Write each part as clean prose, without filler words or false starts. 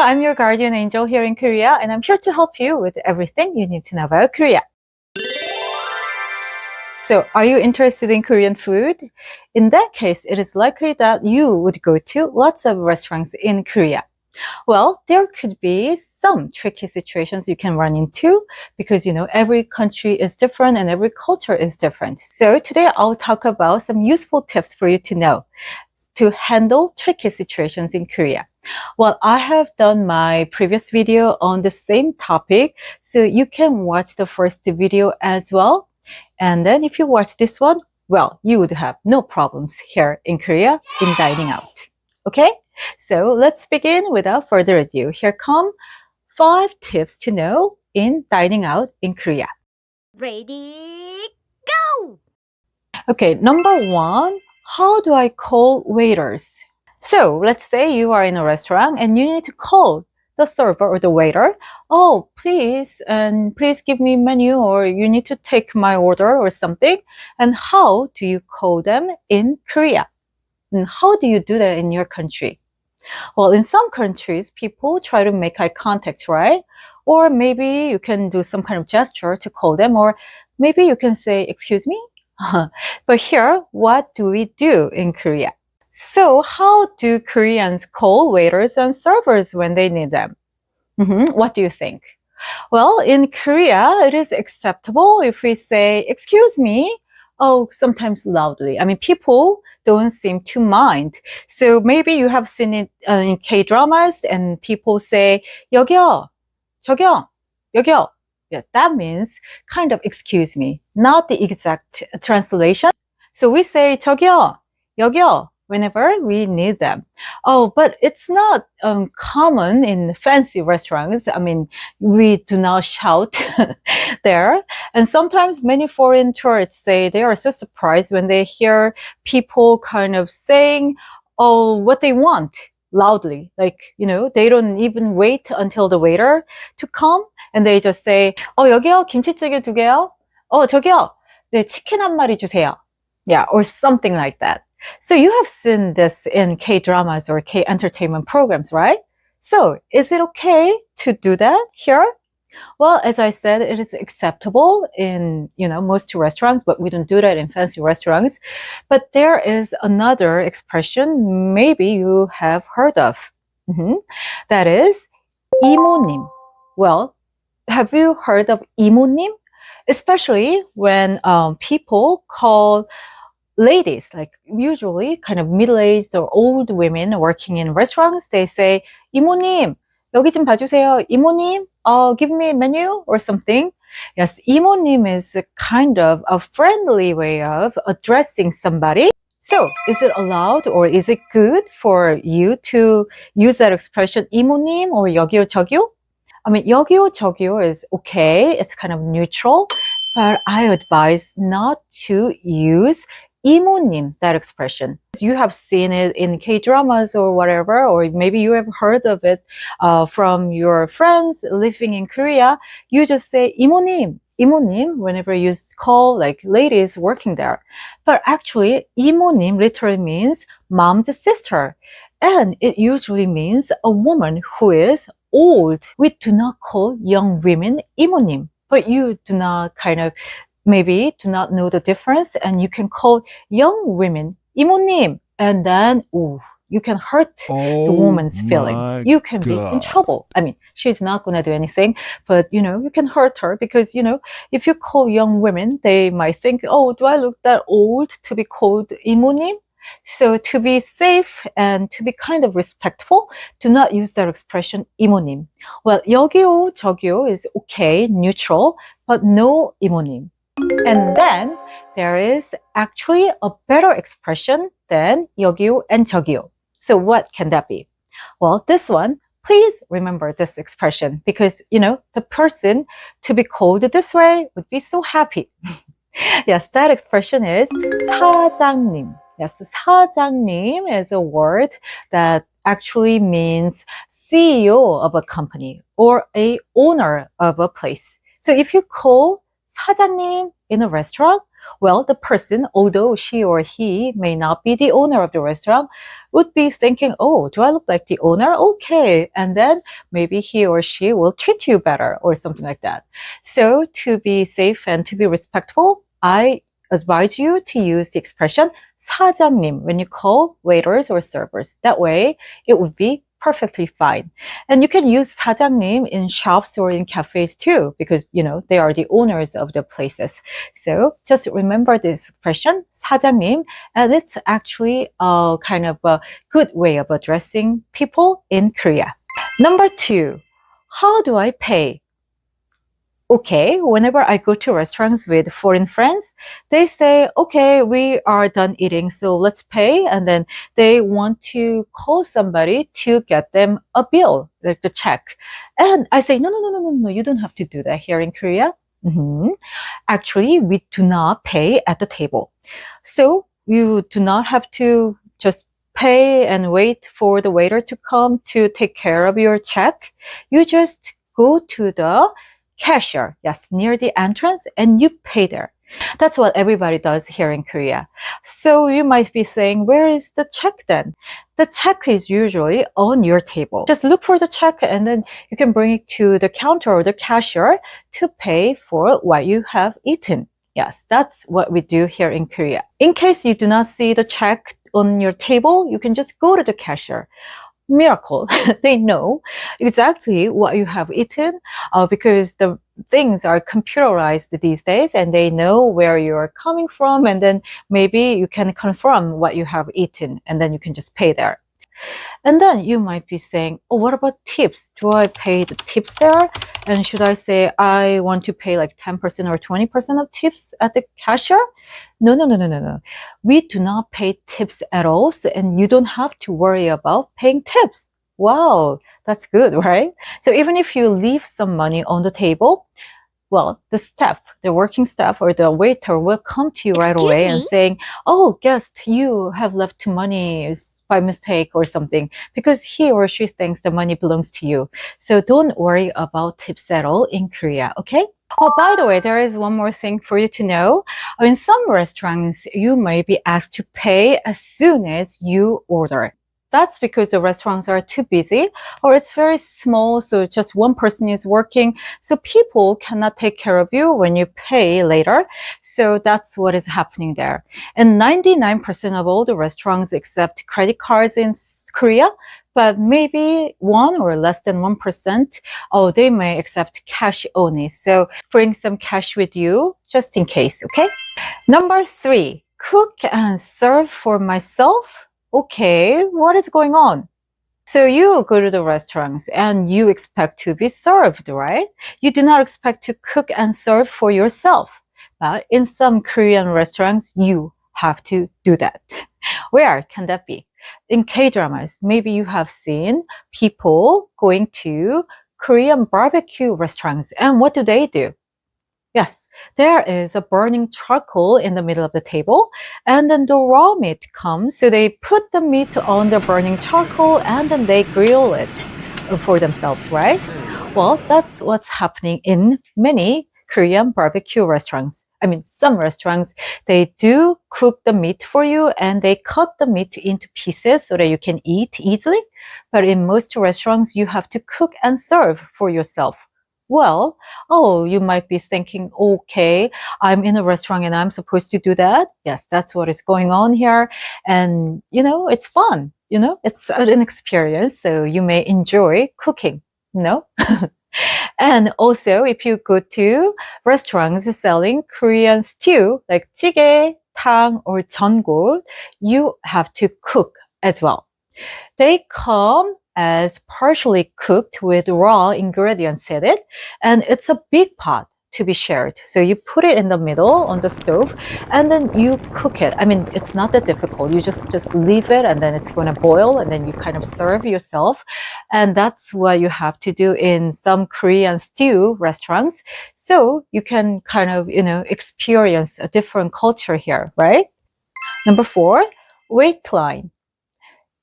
I'm your guardian angel here in Korea, and I'm here to help you with everything you need to know about Korea. So, are you interested in Korean food? In that case, it is likely that you would go to lots of restaurants in Korea. Well, there could be some tricky situations you can run into because, every country is different and every culture is different. So today I'll talk about some useful tips for you to know to handle tricky situations in Korea. Well, I have done my previous video on the same topic, so you can watch the first video as well. And then if you watch this one, well, you would have no problems here in Korea in dining out. Okay? So let's begin without further ado. Here come 5 tips to know in dining out in Korea. Ready, go! Okay, number 1, how do I call waiters? So let's say you are in a restaurant and you need to call the server or the waiter. Oh, please give me menu, or you need to take my order or something. And how do you call them in Korea? And how do you do that in your country? Well, in some countries, people try to make eye contact, right? Or maybe you can do some kind of gesture to call them, or maybe you can say, excuse me. But here, what do we do in Korea? So how do Koreans call waiters and servers when they need them? What do you think? Well, in Korea, it is acceptable if we say, excuse me, sometimes loudly. I mean, people don't seem to mind. So maybe you have seen it in K-dramas and people say, 여기요, 저기요, 여기요. Yeah, that means kind of excuse me, not the exact translation. So we say 저기요, 여기요, whenever we need them. Oh, but it's not common in fancy restaurants. I mean, we do not shout there. And sometimes many foreign tourists say they are so surprised when they hear people kind of saying, what they want loudly. Like, they don't even wait until the waiter to come and they just say, 여기요, 김치찌개 2개요. 저기요, 네, 치킨 한 마리 주세요. Yeah, or something like that. So you have seen this in K-dramas or K-entertainment programs, right? So is it okay to do that here? Well, as I said, it is acceptable in, most restaurants, but we don't do that in fancy restaurants. But there is another expression maybe you have heard of. That is 이모님. Well, have you heard of 이모님? Especially when people call ladies, like usually kind of middle-aged or old women working in restaurants, they say, 이모님, 여기 좀 봐주세요. 이모님, give me a menu or something. Yes, 이모님 is a kind of a friendly way of addressing somebody. So, is it allowed or is it good for you to use that expression 이모님 or 여기요, 저기요? I mean, 여기요, 저기요 is okay. It's kind of neutral, but I advise not to use 이모님, that expression. You have seen it in K-dramas or whatever, or maybe you have heard of it from your friends living in Korea. You just say 이모님, 이모님 whenever you call like ladies working there. But actually, 이모님 literally means mom's sister. And it usually means a woman who is old. We do not call young women 이모님, but you do not maybe do not know the difference, and you can call young women 이모님, and then you can hurt the woman's feeling. You can be in trouble. I mean, she's not going to do anything, but you can hurt her because if you call young women, they might think, do I look that old to be called 이모님? So to be safe and to be kind of respectful, do not use that expression 이모님. Well, 여기요, 저기요 is okay, neutral, but no 이모님. And then there is actually a better expression than 여기요 and 저기요. So what can that be? Well, this one, please remember this expression because, the person to be called this way would be so happy. Yes, that expression is 사장님. Yes, 사장님 is a word that actually means CEO of a company or a owner of a place. So if you call 사장님 in a restaurant, Well, the person, although she or he may not be the owner of the restaurant, would be thinking, oh, do I look like the owner? Okay. And then maybe he or she will treat you better or something like that. So to be safe and to be respectful, I advise you to use the expression 사장님 when you call waiters or servers. That way, it would be perfectly fine. And you can use 사장님 in shops or in cafes too, because, they are the owners of the places. So just remember this expression, 사장님, and it's actually a kind of a good way of addressing people in Korea. Number 2, how do I pay? Okay, whenever I go to restaurants with foreign friends, they say, okay, we are done eating, so let's pay. And then they want to call somebody to get them a bill, like the check. And I say, no, you don't have to do that here in Korea. Actually, we do not pay at the table. So you do not have to just pay and wait for the waiter to come to take care of your check. You just go to the cashier, yes, near the entrance, and you pay there. That's what everybody does here in Korea. So you might be saying, where is the check then? The check is usually on your table. Just look for the check and then you can bring it to the counter or the cashier to pay for what you have eaten. Yes, that's what we do here in Korea. In case you do not see the check on your table, you can just go to the cashier. Miracle. They know exactly what you have eaten because the things are computerized these days and they know where you're coming from, and then maybe you can confirm what you have eaten and then you can just pay there. And then you might be saying, oh, what about tips? Do I pay the tips there? And should I say I want to pay like 10% or 20% of tips at the cashier? No. We do not pay tips at all, and you don't have to worry about paying tips. Wow, that's good, right? So even if you leave some money on the table, well, the working staff or the waiter will come to you right Excuse away me? and saying, oh, guest, you have left money by mistake or something, because he or she thinks the money belongs to you. So don't worry about tips at all in Korea, okay? Oh, by the way, there is one more thing for you to know. In some restaurants, you may be asked to pay as soon as you order. That's because the restaurants are too busy or it's very small, so just one person is working. So people cannot take care of you when you pay later. So that's what is happening there. And 99% of all the restaurants accept credit cards in Korea, but maybe 1 or less than 1%, they may accept cash only. So bring some cash with you just in case, okay? Number 3, cook and serve for myself. Okay, what is going on? So you go to the restaurants and you expect to be served, right? You do not expect to cook and serve for yourself. But in some Korean restaurants, you have to do that. Where can that be? In K-dramas, maybe you have seen people going to Korean barbecue restaurants. And what do? Yes, there is a burning charcoal in the middle of the table, and then the raw meat comes. So they put the meat on the burning charcoal and then they grill it for themselves, right? Well, that's what's happening in many Korean barbecue restaurants. I mean, some restaurants, they do cook the meat for you and they cut the meat into pieces so that you can eat easily. But in most restaurants, you have to cook and serve for yourself. Well, you might be thinking, okay, I'm in a restaurant and I'm supposed to do that. Yes, that's what is going on here. And, it's fun. It's an experience. So you may enjoy cooking. No? And also, if you go to restaurants selling Korean stew, like jjigae, tang, or jeongol, you have to cook as well. They come as partially cooked with raw ingredients in it, and it's a big pot to be shared. So you put it in the middle on the stove and then you cook it. I mean, it's not that difficult. You just leave it and then it's going to boil and then you kind of serve yourself. And that's what you have to do in some Korean stew restaurants. So you can kind of, experience a different culture here, right? Number 4, wait line.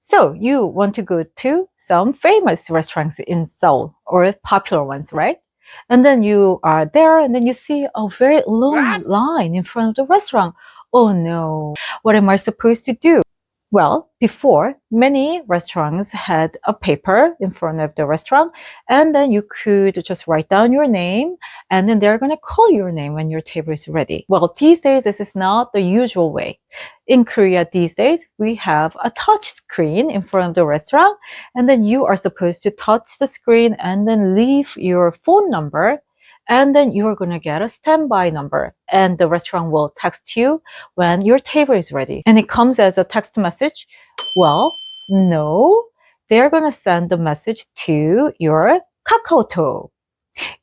So you want to go to some famous restaurants in Seoul or popular ones, right? And then you are there and then you see a very long line in front of the restaurant. Oh no, what am I supposed to do? Well, before, many restaurants had a paper in front of the restaurant, and then you could just write down your name, and then they're going to call your name when your table is ready. Well, these days, this is not the usual way. In Korea these days, we have a touch screen in front of the restaurant, and then you are supposed to touch the screen and then leave your phone number, and then you are going to get a standby number, and the restaurant will text you when your table is ready. And it comes as a text message. Well, no, they're going to send the message to your KakaoTalk.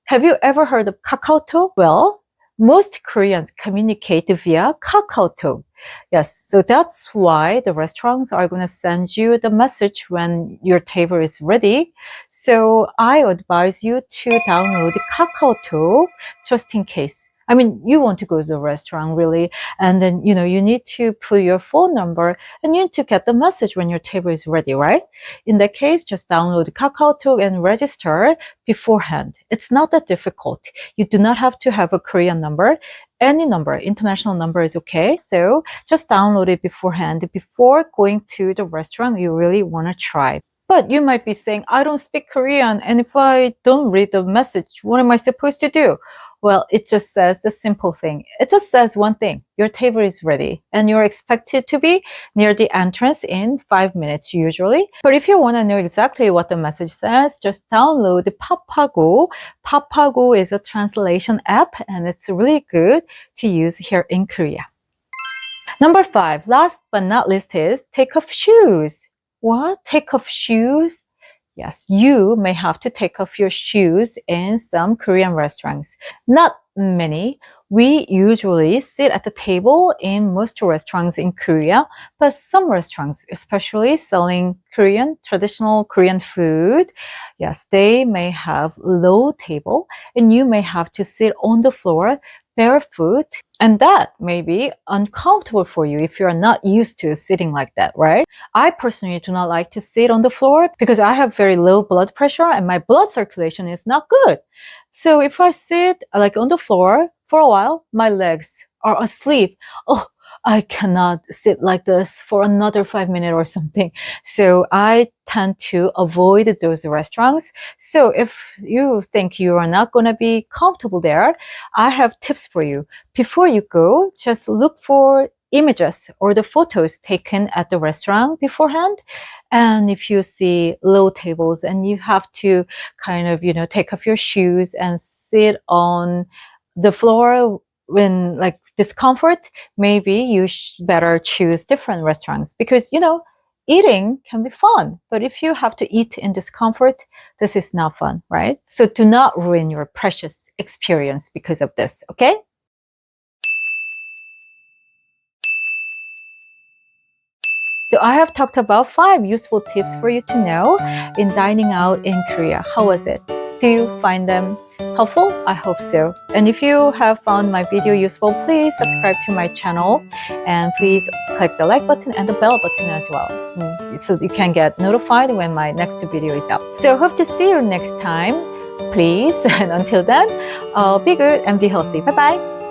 Have you ever heard of KakaoTalk? Well, most Koreans communicate via KakaoTalk. Yes, so that's why the restaurants are going to send you the message when your table is ready. So I advise you to download KakaoTalk just in case. I mean, you want to go to the restaurant really, and then, you need to put your phone number and you need to get the message when your table is ready, right? In that case, just download KakaoTalk and register beforehand. It's not that difficult. You do not have to have a Korean number. Any number, international number is okay. So just download it beforehand. Before going to the restaurant, you really want to try. But you might be saying, I don't speak Korean, and if I don't read the message, what am I supposed to do? Well, it just says the simple thing. It just says one thing. Your table is ready and you're expected to be near the entrance in 5 minutes usually. But if you want to know exactly what the message says, just download Papago. Papago is a translation app and it's really good to use here in Korea. Number 5, last but not least is take off shoes. What? Take off shoes? Yes, you may have to take off your shoes in some Korean restaurants. Not many. We usually sit at the table in most restaurants in Korea, but some restaurants, especially selling traditional Korean food, yes, they may have low table and you may have to sit on the floor barefoot, and that may be uncomfortable for you if you're not used to sitting like that, right? I personally do not like to sit on the floor because I have very low blood pressure and my blood circulation is not good. So if I sit like on the floor for a while, my legs are asleep. Oh, I cannot sit like this for another 5 minutes or something. So I tend to avoid those restaurants. So if you think you are not going to be comfortable there, I have tips for you. Before you go, just look for images or the photos taken at the restaurant beforehand. And if you see low tables and you have to kind of, take off your shoes and sit on the floor when like discomfort, maybe you better choose different restaurants because, eating can be fun. But if you have to eat in discomfort, this is not fun, right? So do not ruin your precious experience because of this, okay? So I have talked about 5 useful tips for you to know in dining out in Korea. How was it? Do you find them helpful? I hope so. And if you have found my video useful, please subscribe to my channel and please click the like button and the bell button as well, so you can get notified when my next video is out. So hope to see you next time, please. And until then, be good and be healthy. Bye-bye.